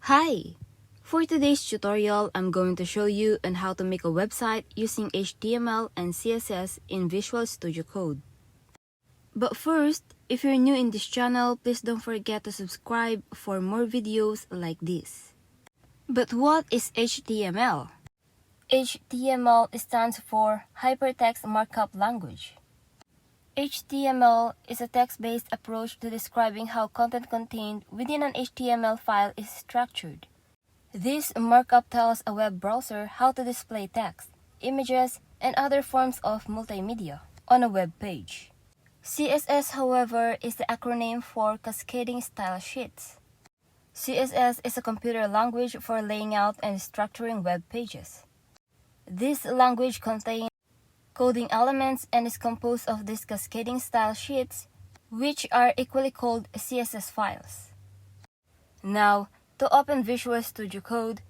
Hi! For today's tutorial, I'm going to show you on how to make a website using HTML and CSS in Visual Studio Code. But first, if you're new in this channel, please don't forget to subscribe for more videos like this. But what is HTML? HTML stands for Hypertext Markup Language. HTML is a text-based approach to describing how content contained within an HTML file is structured. This markup tells a web browser how to display text, images, and other forms of multimedia on a web page. CSS, however, is the acronym for Cascading Style Sheets. CSS is a computer language for laying out and structuring web pages. This language contains coding elements and is composed of these cascading style sheets, which are equally called CSS files. Now, to open Visual Studio Code,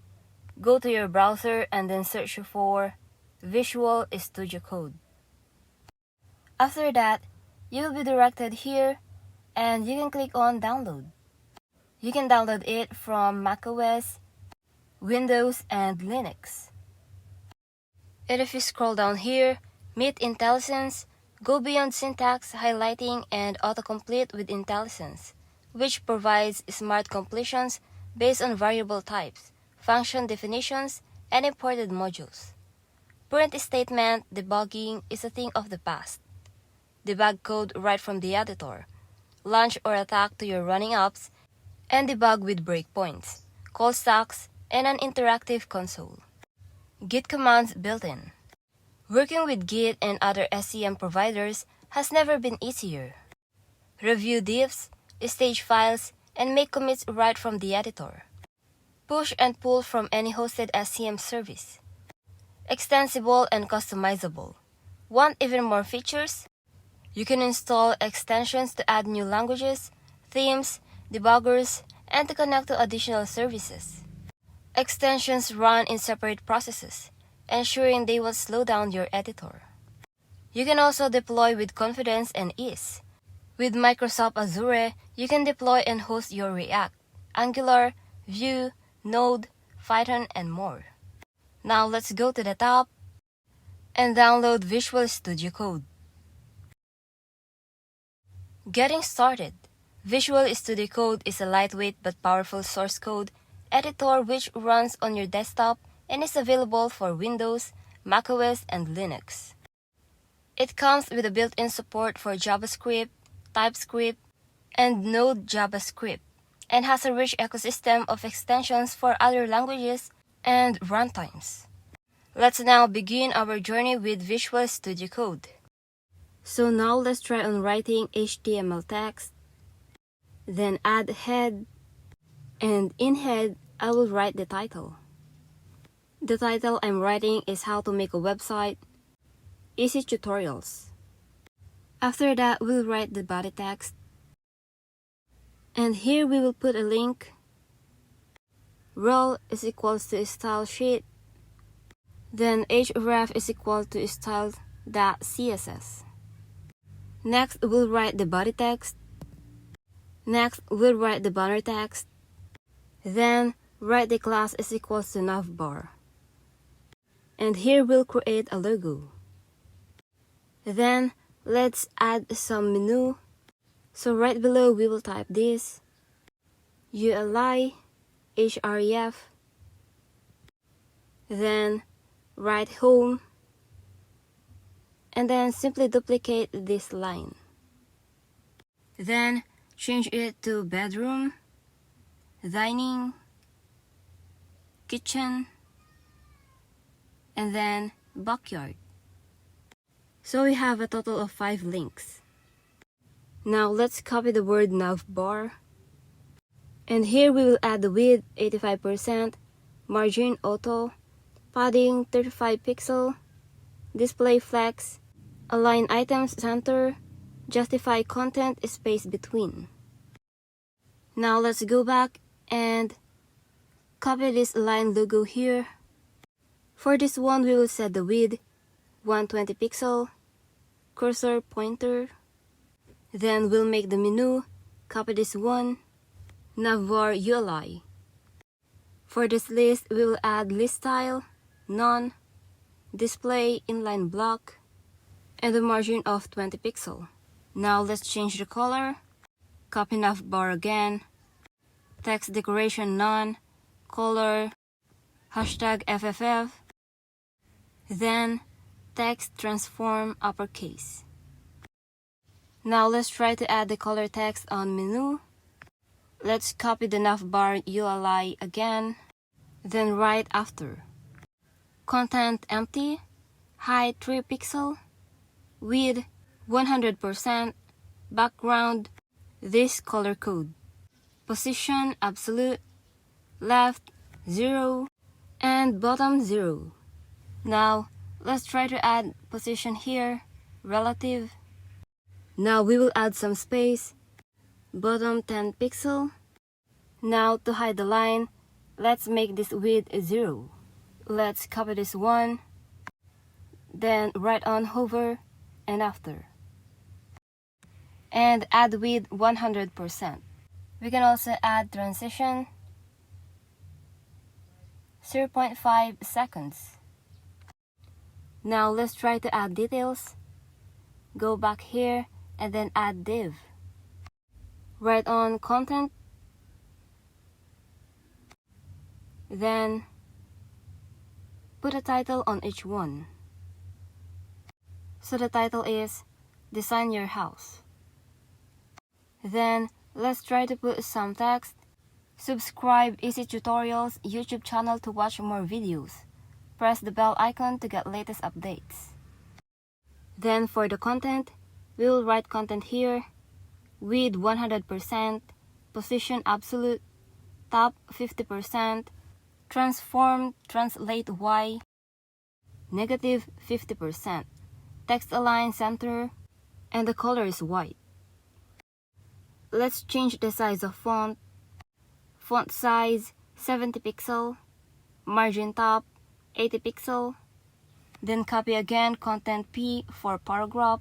go to your browser and then search for Visual Studio Code. After that, you will be directed here and you can click on Download. You can download it from macOS, Windows, and Linux. And if you scroll down here, meet IntelliSense, go beyond syntax, highlighting, and autocomplete with IntelliSense, which provides smart completions based on variable types, function definitions, and imported modules. Print statement debugging is a thing of the past. Debug code right from the editor, launch or attack to your running apps, and debug with breakpoints, call stacks, and an interactive console. Git commands built in. Working with Git and other SCM providers has never been easier. Review diffs, stage files, and make commits right from the editor. Push and pull from any hosted SCM service. Extensible and customizable. Want even more features? You can install extensions to add new languages, themes, debuggers, and to connect to additional services. Extensions run in separate processes, ensuring they will slow down your editor. You can also deploy with confidence and ease. With Microsoft Azure, you can deploy and host your React, Angular, Vue, Node, Python, and more. Now let's go to the top and download Visual Studio Code. Getting started. Visual Studio Code is a lightweight but powerful source code editor which runs on your desktop and is available for Windows, macOS, and Linux. It comes with a built-in support for JavaScript, TypeScript, and Node JavaScript, and has a rich ecosystem of extensions for other languages and runtimes. Let's now begin our journey with Visual Studio Code. So now let's try on writing HTML text, then add head, and in head, I will write the title. The title I'm writing is How to Make a Website, Easy Tutorials. After that, we'll write the body text. And here we will put a link. Rel is equals to style sheet. Then href is equal to style.css. Next, we'll write the body text. Next, we'll write the banner text. Then, write the class is equals to navbar. And here we'll create a logo. Then, let's add some menu. So right below we will type this, ULI, href. Then, write home. And then simply duplicate this line. Then, change it to bedroom, dining, kitchen, and then backyard. So we have a total of 5 links. Now let's copy the word navbar. And here we will add the width 85%, margin auto, padding 35 pixel, display flex, align items center, justify content space between. Now let's go back and copy this line logo here. For this one, we will set the width 120 pixel, cursor pointer. Then we'll make the menu, copy this one, navbar ULI. For this list, we will add list style, none, display inline block, and a margin of 20 pixels. Now let's change the color, copy navbar again, text decoration none, color, hashtag FFF, then text transform uppercase. Now let's try to add the color text on menu. Let's copy the navbar ULI again, then right after. Content empty, height 3 pixels, width 100%, background, this color code. Position absolute, left 0, and bottom 0. Now, let's try to add position here, relative. Now we will add some space, bottom 10 pixels. Now to hide the line, let's make this width 0. Let's copy this one, then right on hover and after. And add width 100%. We can also add transition 0.5 seconds. Now let's try to add details. Go back here and then add div. Right on content. Then put a title on each one. So the title is Design Your House. Then let's try to put some text. Subscribe Easy Tutorials YouTube channel to watch more videos. Press the bell icon to get latest updates. Then for the content, we will write content here, width 100%, position absolute, top 50%, transform translate Y, negative 50%, text align center, and the color is white. Let's change the size of font. Font size 70 pixels, margin top 80 pixels. Then copy again content P for paragraph,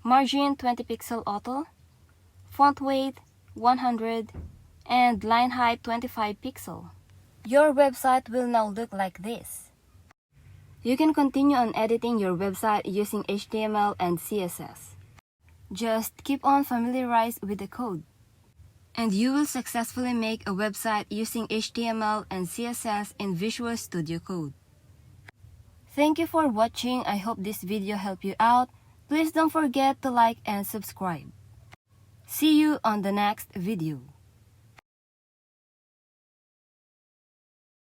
margin 20 pixel auto, font weight 100, and line height 25 pixel. Your website will now look like this. You can continue on editing your website using HTML and CSS. Just keep on familiarized with the code, and you will successfully make a website using HTML and CSS in Visual Studio Code. Thank you for watching. I hope this video helped you out. Please don't forget to like and subscribe. See you on the next video.